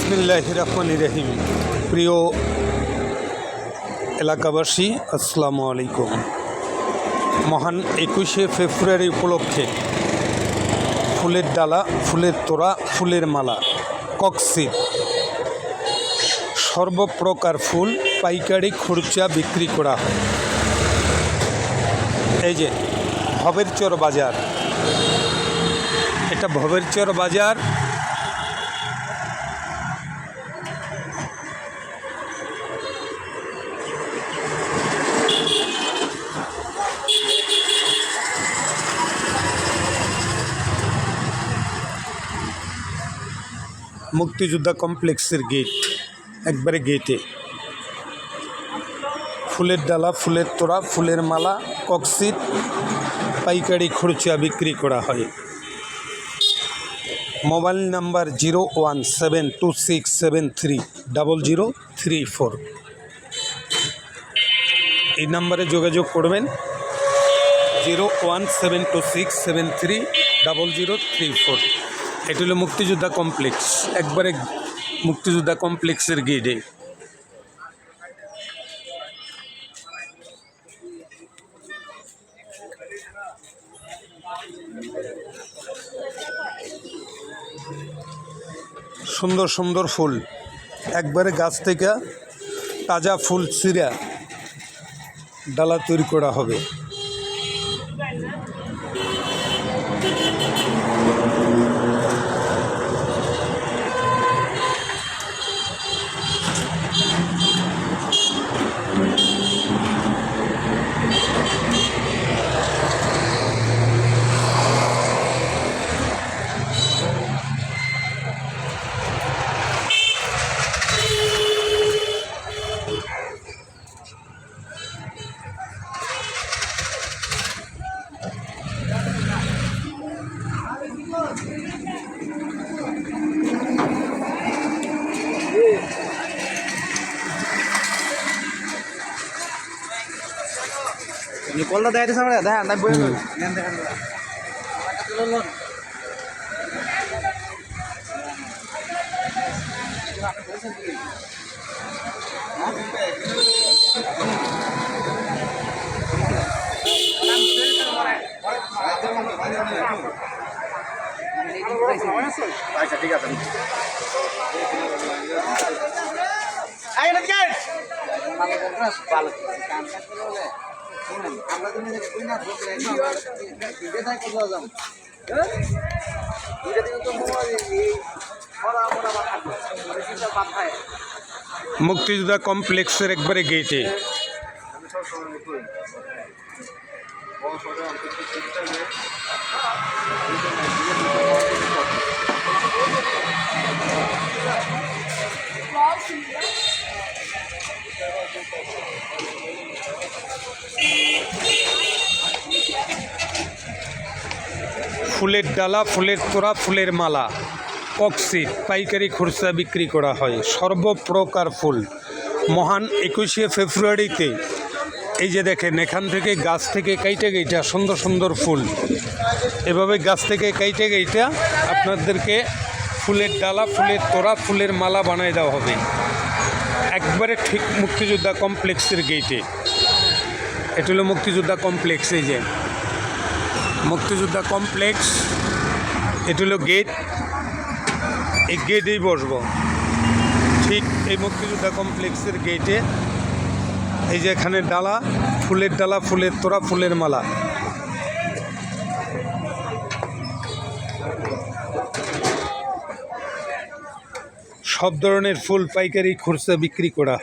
বিসমিল্লাহির রহমানির রহিম। প্রিয় এলাকাবাসী, আসসালামু আলাইকুম। মহান 21শে ফেব্রুয়ারি উপলক্ষে ফুলের ডালা, ফুলের তোড়া, ফুলের মালা, ককসিদ সর্বপ্রকার ফুল পাইকারি খুচরা বিক্রি করা হয়। এই যে ভবেরচর বাজার, এটা ভবেরচর বাজার। মুক্তিযোদ্ধা কমপ্লেক্সের গেট, একবারে গেটে ফুলের ডালা, ফুলের তোড়া, ফুলের মালা, ককসিদ পাইকারি খুচরা বিক্রি করা হয়। Mobile number 017267300034। এই নাম্বারে যোগাযোগ করবেন, 017267300034। এটা হলো মুক্তিযোদ্ধা কমপ্লেক্স, একবারে মুক্তিযোদ্ধা কমপ্লেক্সের গেটে। সুন্দর সুন্দর ফুল, একবারে গাছ থেকে তাজা ফুল ছিঁড়া ডালা তৈরি করা হবে। কলটা দেখাইতে সামনে দেখা না বই আচ্ছা ঠিক আছে। মুক্তিযোদ্ধা কমপ্লেক্সের একবারে গেটে ফুলের ডালা, ফুলের তোড়া, ফুলের মালা, ককসিদ পাইকারি খুচরা বিক্রি করা হয়। সর্বপ্রকার ফুল মহান 21শে ফেব্রুয়ারিতে এই যে দেখেন, এখান থেকে গাছ থেকে কাইটে গেইটা সুন্দর সুন্দর ফুল, এভাবে গাছ থেকে কাইটে গেইটা আপনাদেরকে ফুলের ডালা, ফুলের তোড়া, ফুলের মালা বানায় দেওয়া হবে, একবারে ঠিক মুক্তিযোদ্ধা কমপ্লেক্সের গেটে। এটা হলো মুক্তিযোদ্ধা কমপ্লেক্স। এই যে মুক্তিযোদ্ধা কমপ্লেক্স, এটা হলো গেট, এই গেটেই বসবো, ঠিক এই মুক্তিযোদ্ধা কমপ্লেক্সের গেটে। এই যে এখানে ডালা, ফুলের ডালা, ফুলের তোড়া, ফুলের মালা, সব ধরনের ফুল পাইকারি খুচরা বিক্রি করা।